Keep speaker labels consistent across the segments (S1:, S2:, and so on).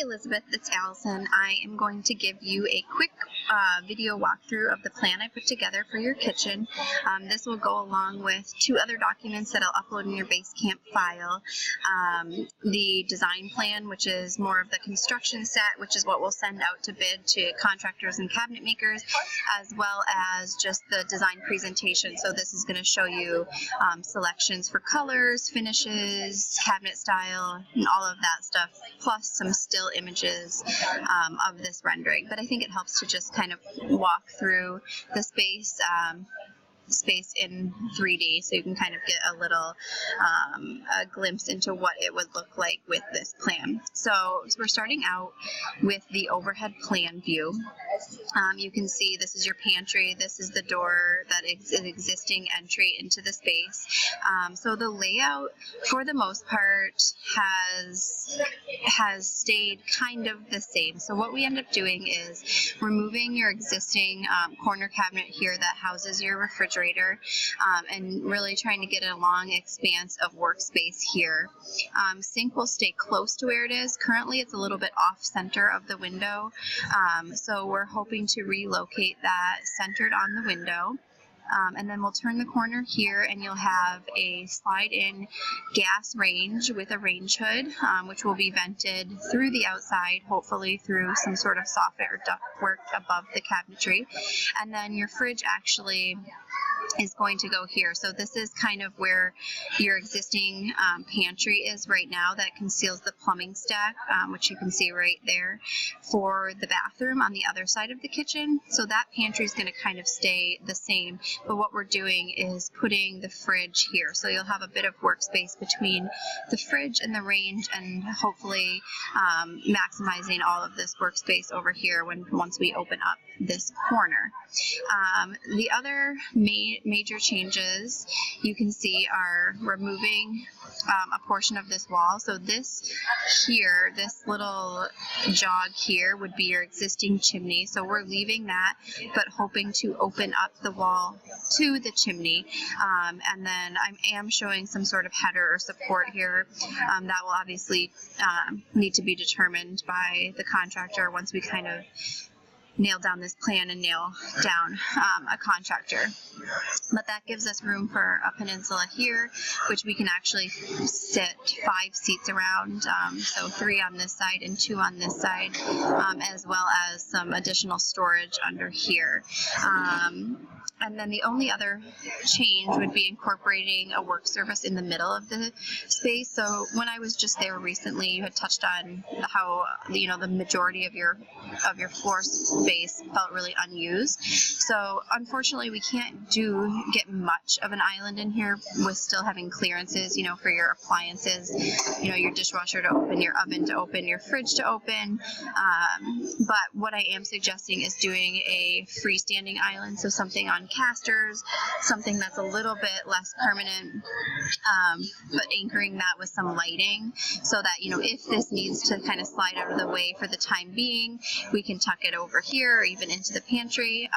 S1: Elizabeth, it's Allison. I am going to give you a quick video walkthrough of the plan I put together for your kitchen. This will go along with two other documents that I'll upload in your Basecamp file. The design plan, which is more of the construction set, which is what we'll send out to bid to contractors and cabinet makers, as well as just the design presentation. So this is going to show you selections for colors, finishes, cabinet style, and all of that stuff, plus some still images of this rendering. But I think it helps to just kind of walk through the space in 3D, so you can kind of get a little a glimpse into what it would look like with this plan. So we're starting out with the overhead plan view. You can see this is your pantry, this is the door that is an existing entry into the space. So the layout for the most part has stayed kind of the same. So what we end up doing is removing your existing corner cabinet here that houses your refrigerator, and really trying to get a long expanse of workspace here. Sink will stay close to where it is. Currently it's a little bit off center of the window, so we're hoping to relocate that centered on the window. And then we'll turn the corner here and you'll have a slide-in gas range with a range hood, which will be vented through the outside, hopefully through some sort of soffit or ductwork above the cabinetry. And then your fridge actually is going to go here. So this is kind of where your existing pantry is right now that conceals the plumbing stack, which you can see right there for the bathroom on the other side of the kitchen. So that pantry is going to kind of stay the same, but what we're doing is putting the fridge here. So you'll have a bit of workspace between the fridge and the range, and hopefully maximizing all of this workspace over here once we open up this corner. The other major changes you can see are removing a portion of this wall. So this here, this little jog here would be your existing chimney. So we're leaving that, but hoping to open up the wall to the chimney. And then I am showing some sort of header or support here. That will obviously need to be determined by the contractor once we kind of nail down this plan and nail down a contractor. But that gives us room for a peninsula here, which we can actually sit 5 seats around, so 3 on this side and 2 on this side, as well as some additional storage under here. And then the only other change would be incorporating a work surface in the middle of the space. So when I was just there recently, you had touched on how the majority of your floor space felt really unused. So unfortunately, we can't get much of an island in here with still having clearances, for your appliances, your dishwasher to open, your oven to open, your fridge to open. But what I am suggesting is doing a freestanding island, so something on casters, something that's a little bit less permanent, but anchoring that with some lighting so that, if this needs to kind of slide out of the way for the time being, we can tuck it over here or even into the pantry.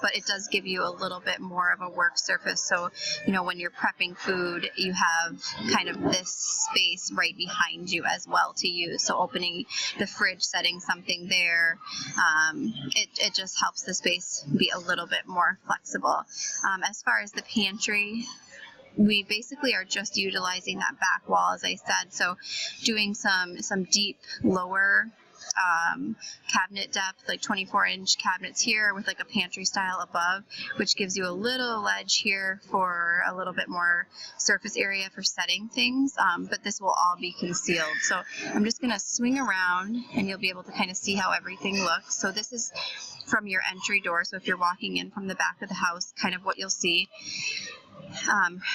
S1: But it does give you a little bit more of a work surface. So, when you're prepping food, you have kind of this space right behind you as well to use. So opening the fridge, setting something there, it just helps the space be a little bit more flexible. As far as the pantry, we basically are just utilizing that back wall, as I said. So doing some deep lower cabinet depth, like 24-inch cabinets here with like a pantry style above, which gives you a little ledge here for a little bit more surface area for setting things, but this will all be concealed. So I'm just going to swing around and you'll be able to kind of see how everything looks. So this is from your entry door, so if you're walking in from the back of the house, kind of what you'll see.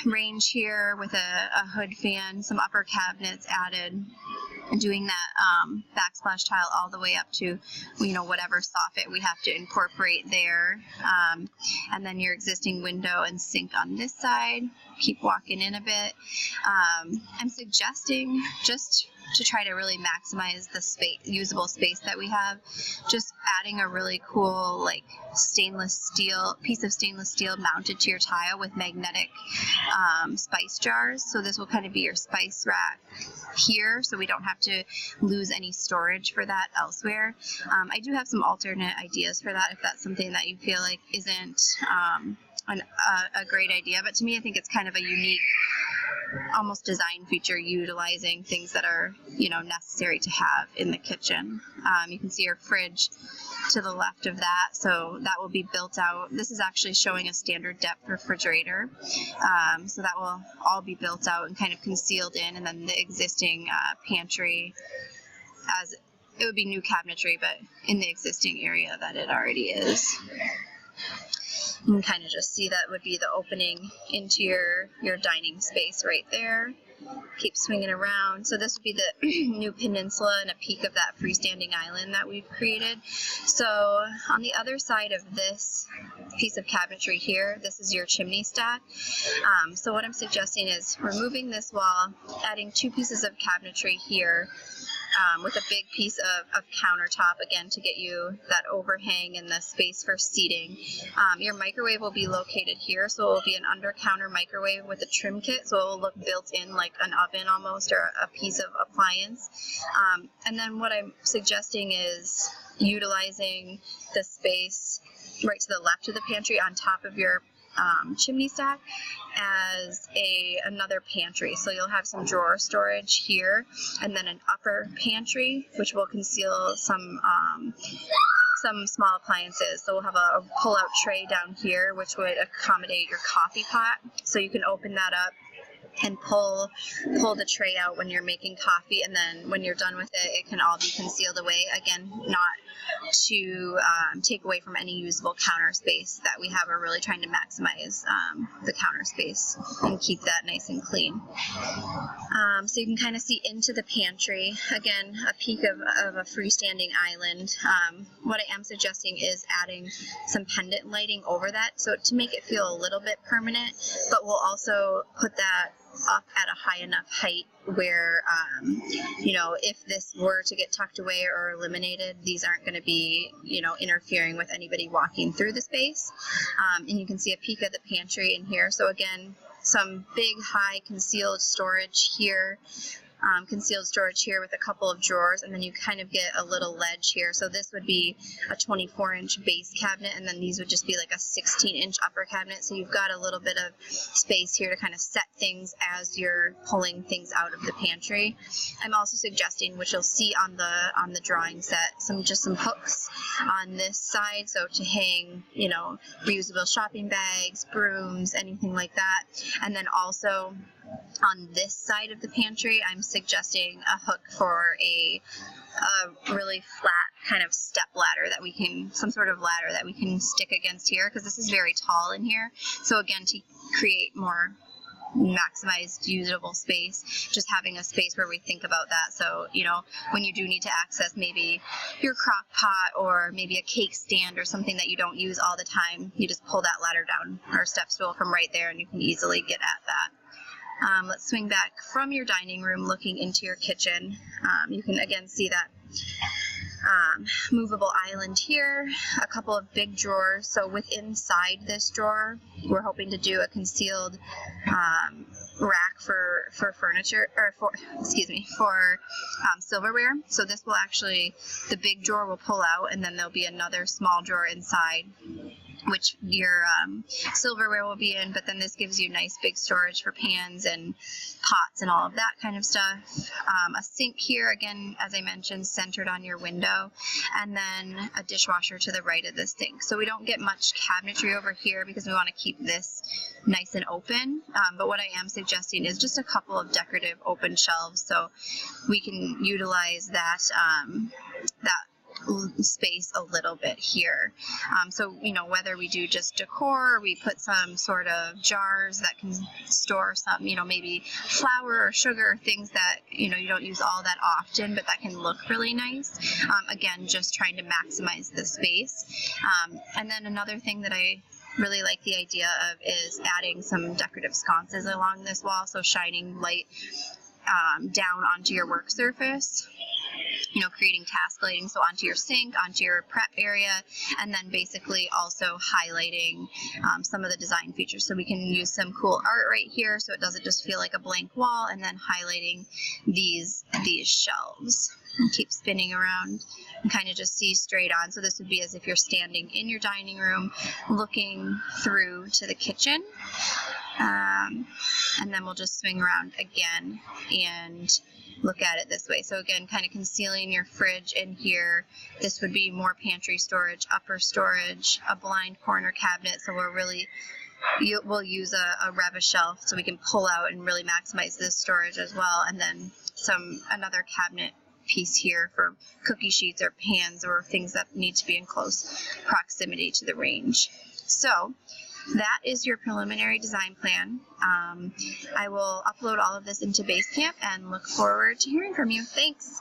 S1: Range here with a hood fan, some upper cabinets added, and doing that backsplash tile all the way up to whatever soffit we have to incorporate there, and then your existing window and sink on this side. Keep walking in a bit. I'm suggesting, just to try to really maximize the space, usable space that we have, just adding a really cool like piece of stainless steel mounted to your tile with magnetic spice jars. So this will kind of be your spice rack here, so we don't have to lose any storage for that elsewhere. I do have some alternate ideas for that if that's something that you feel like isn't a great idea, but to me I think it's kind of a unique almost design feature, utilizing things that are, you know, necessary to have in the kitchen. You can see your fridge to the left of that, so that will be built out. This is actually showing a standard depth refrigerator, so that will all be built out and kind of concealed in, and then the existing pantry, as it would be new cabinetry, but in the existing area that it already is. You can kind of just see that would be the opening into your dining space right there. Keep swinging around. So this would be the new peninsula and a peak of that freestanding island that we've created. So on the other side of this piece of cabinetry here, this is your chimney stack. So what I'm suggesting is removing this wall, adding 2 pieces of cabinetry here, with a big piece of countertop, again, to get you that overhang and the space for seating. Your microwave will be located here, so it will be an under-counter microwave with a trim kit, so it will look built in like an oven almost, or a piece of appliance. And then what I'm suggesting is utilizing the space right to the left of the pantry on top of your chimney stack as another pantry. So you'll have some drawer storage here, and then an upper pantry which will conceal some small appliances. So we'll have a pull-out tray down here which would accommodate your coffee pot, so you can open that up and pull the tray out when you're making coffee, and then when you're done with it, it can all be concealed away. Again, not to take away from any usable counter space that we have. We're really trying to maximize the counter space and keep that nice and clean. So you can kind of see into the pantry. Again, a peak of a freestanding island. What I am suggesting is adding some pendant lighting over that, so to make it feel a little bit permanent, but we'll also put that up at a high enough height where, you know, if this were to get tucked away or eliminated, these aren't going to be, you know, interfering with anybody walking through the space. And you can see a peek of the pantry in here. So again, some big, high concealed storage here. Concealed storage here with a couple of drawers, and then you kind of get a little ledge here. So this would be a 24-inch base cabinet, and then these would just be like a 16-inch upper cabinet. So you've got a little bit of space here to kind of set things as you're pulling things out of the pantry. I'm also suggesting, which you'll see on the drawing set, some hooks on this side, so to hang, you know, reusable shopping bags, brooms, anything like that. And then also on this side of the pantry, I'm suggesting a hook for a really flat kind of step ladder that we can, some sort of ladder that we can stick against here, because this is very tall in here. So again, to create more maximized usable space, just having a space where we think about that. So, you know, when you do need to access maybe your crock pot or maybe a cake stand or something that you don't use all the time, you just pull that ladder down or step stool from right there, and you can easily get at that. Let's swing back from your dining room looking into your kitchen. You can again see that movable island here, a couple of big drawers. So within inside this drawer, we're hoping to do a concealed rack for furniture, or for silverware. So this will actually, the big drawer will pull out, and then there'll be another small drawer inside which your silverware will be in, but then this gives you nice big storage for pans and pots and all of that kind of stuff. A sink here, again, as I mentioned, centered on your window, and then a dishwasher to the right of the sink. So we don't get much cabinetry over here because we want to keep this nice and open, but what I am suggesting is just a couple of decorative open shelves, so we can utilize that space a little bit here. So, you know, whether we do just decor, or we put some sort of jars that can store some, you know, maybe flour or sugar, things that, you know, you don't use all that often, but that can look really nice. Again, just trying to maximize the space. And then another thing that I really like the idea of is adding some decorative sconces along this wall, so shining light down onto your work surface. You know, creating task lighting, so onto your sink, onto your prep area, and then basically also highlighting some of the design features. So we can use some cool art right here so it doesn't just feel like a blank wall, and then highlighting these shelves. And keep spinning around and kind of just see straight on. So this would be as if you're standing in your dining room looking through to the kitchen. And then we'll just swing around again and look at it this way. So again, kind of concealing your fridge in here. This would be more pantry storage, upper storage, a blind corner cabinet. So we'll use a Reva shelf so we can pull out and really maximize this storage as well. And then another cabinet piece here for cookie sheets or pans or things that need to be in close proximity to the range. So that is your preliminary design plan. I will upload all of this into Basecamp and look forward to hearing from you. Thanks.